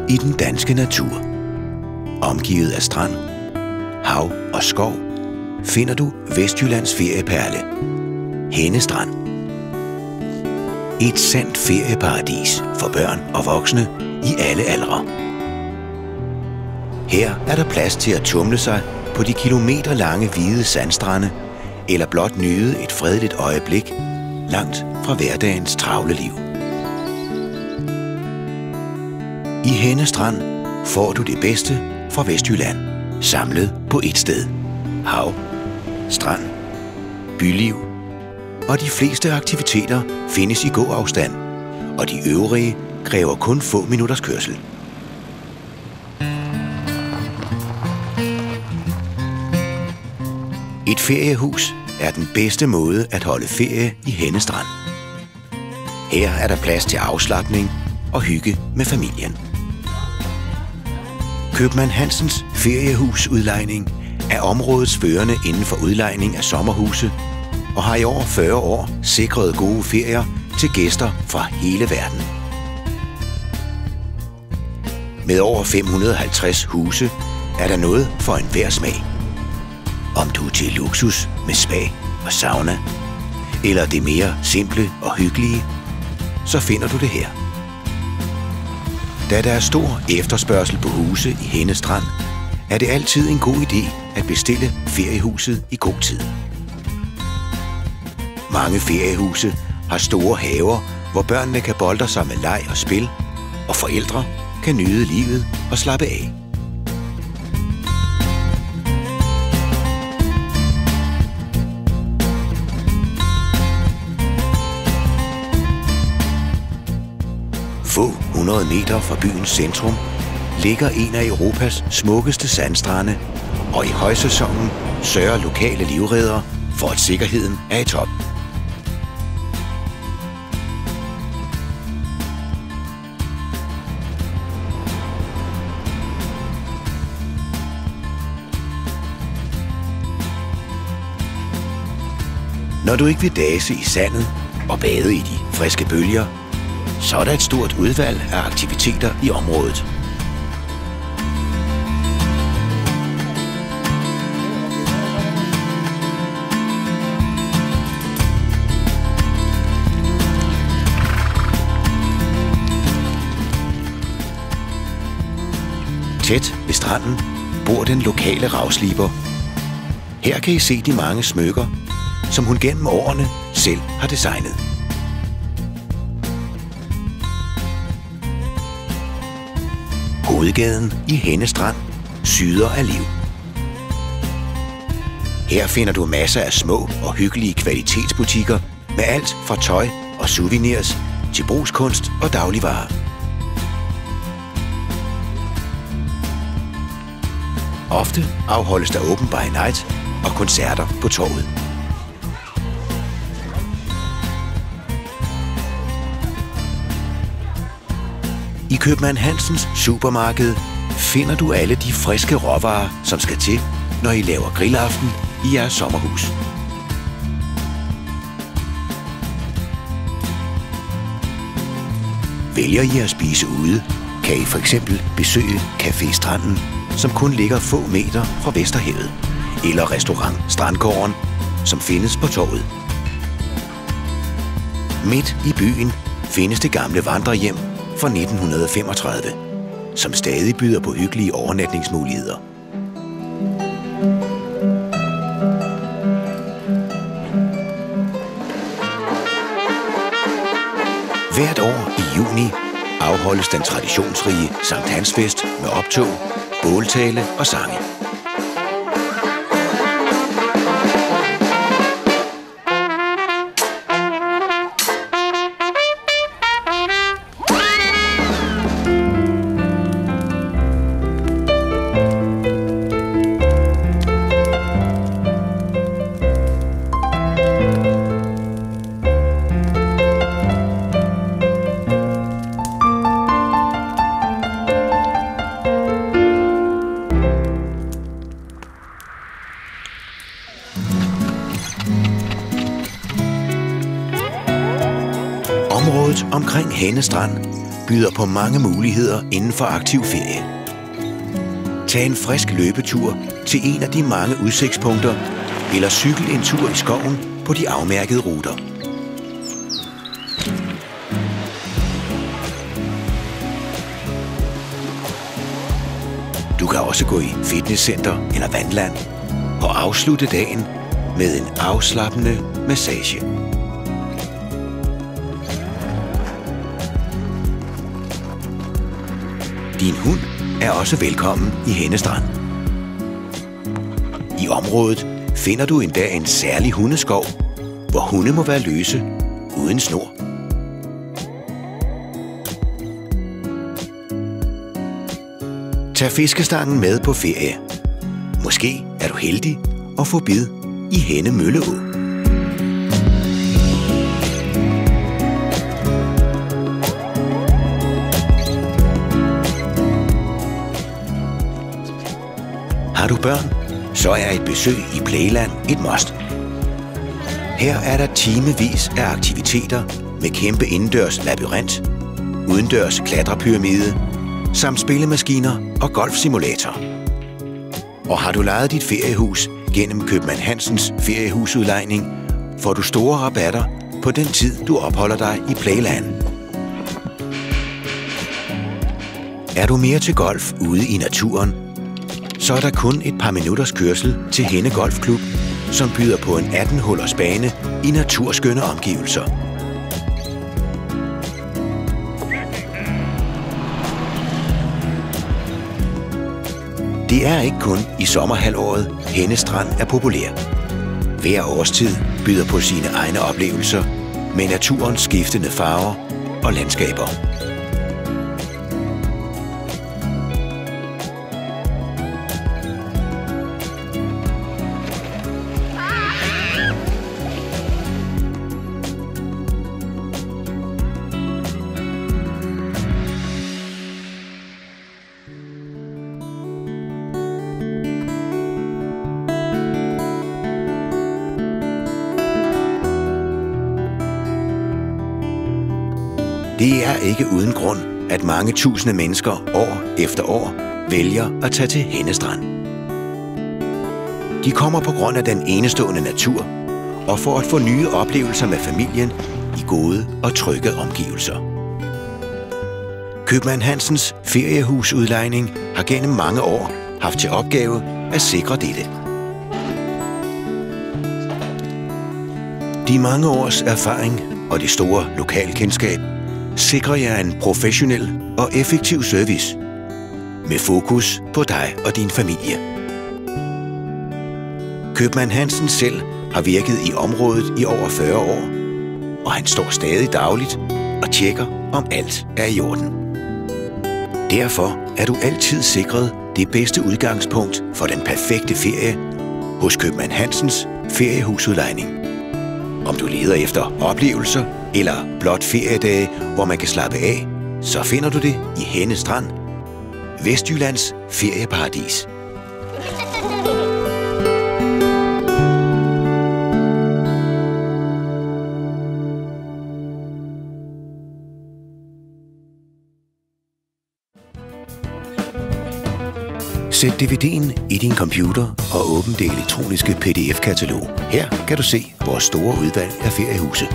i den danske natur. Omgivet af strand, hav og skov, finder du Vestjyllands ferieperle, Henne Strand. Et sandt ferieparadis for børn og voksne i alle aldre. Her er der plads til at tumle sig på de kilometerlange hvide sandstrande, eller blot nyde et fredeligt øjeblik langt fra hverdagens travle liv. I Henne Strand får du det bedste fra Vestjylland, samlet på ét sted. Hav, strand, byliv og de fleste aktiviteter findes i gåafstand, og de øvrige kræver kun få minutters kørsel. Et feriehus er den bedste måde at holde ferie i Henne Strand. Her er der plads til afslapning og hygge med familien. Købmand Hansens feriehusudlejning er områdets førende inden for udlejning af sommerhuse og har i over 40 år sikret gode ferier til gæster fra hele verden. Med over 550 huse er der noget for enhver smag. Om du er til luksus med spa og sauna, eller det mere simple og hyggelige, så finder du det her. Da der er stor efterspørgsel på huse i Henne Strand, er det altid en god idé at bestille feriehuset i god tid. Mange feriehuse har store haver, hvor børnene kan boltre sig med leg og spil, og forældre kan nyde livet og slappe af. Få 100 meter fra byens centrum ligger en af Europas smukkeste sandstrande, og i højsæsonen sørger lokale livreddere for, at sikkerheden er i top. Når du ikke vil dase i sandet og bade i de friske bølger, så er der et stort udvalg af aktiviteter i området. Tæt ved stranden bor den lokale ravsliber. Her kan I se de mange smykker, som hun gennem årene selv har designet. Hovedgaden i Henne Strand syder af liv. Her finder du masser af små og hyggelige kvalitetsbutikker med alt fra tøj og souvenirs til brugskunst og dagligvarer. Ofte afholdes der open by night og koncerter på torvet. I Købmand Hansens supermarked finder du alle de friske råvarer, som skal til, når I laver grillaften i jeres sommerhus. Vælger I at spise ude, kan I for eksempel besøge Café Stranden, som kun ligger få meter fra Vesterhavet, eller restaurant Strandgården, som findes på torvet. Midt i byen findes det gamle vandrehjem fra 1935, som stadig byder på hyggelige overnatningsmuligheder. Hvert år i juni afholdes den traditionsrige Sankt Hans Fest med optog, båltale og sange. Området omkring Henne Strand byder på mange muligheder inden for aktiv ferie. Tag en frisk løbetur til en af de mange udsigtspunkter, eller cykel en tur i skoven på de afmærkede ruter. Du kan også gå i fitnesscenter eller vandland og afslutte dagen med en afslappende massage. Din hund er også velkommen i Henne Strand. I området finder du endda en særlig hundeskov, hvor hunde må være løse uden snor. Tag fiskestangen med på ferie. Måske er du heldig at få bid i Henne Mølleå. Har du børn, så er et besøg i Playland et must. Her er der timevis af aktiviteter med kæmpe indendørs labyrint, udendørs klatrepyramide, samt spillemaskiner og golfsimulator. Og har du lejet dit feriehus gennem Købmand Hansens feriehusudlejning, får du store rabatter på den tid, du opholder dig i Playland. Er du mere til golf ude i naturen, så er der kun et par minutters kørsel til Henne Golfklub, som byder på en 18-hullers bane i naturskønne omgivelser. Det er ikke kun i sommerhalvåret, Henne Strand er populær. Hver årstid byder på sine egne oplevelser med naturens skiftende farver og landskaber. Det er ikke uden grund, at mange tusinde mennesker år efter år vælger at tage til Henne Strand. De kommer på grund af den enestående natur og for at få nye oplevelser med familien i gode og trygge omgivelser. Købmand Hansens feriehusudlejning har gennem mange år haft til opgave at sikre dette. De mange års erfaring og det store lokalkendskab sikrer jer en professionel og effektiv service med fokus på dig og din familie. Købmand Hansen selv har virket i området i over 40 år, og han står stadig dagligt og tjekker, om alt er i orden. Derfor er du altid sikret det bedste udgangspunkt for den perfekte ferie hos Købmand Hansens feriehusudlejning. Om du leder efter oplevelser eller blot feriedage, hvor man kan slappe af, så finder du det i Henne Strand, Vestjyllands ferieparadis. Sæt DVD'en i din computer og åbn det elektroniske PDF-katalog. Her kan du se vores store udvalg af feriehuse.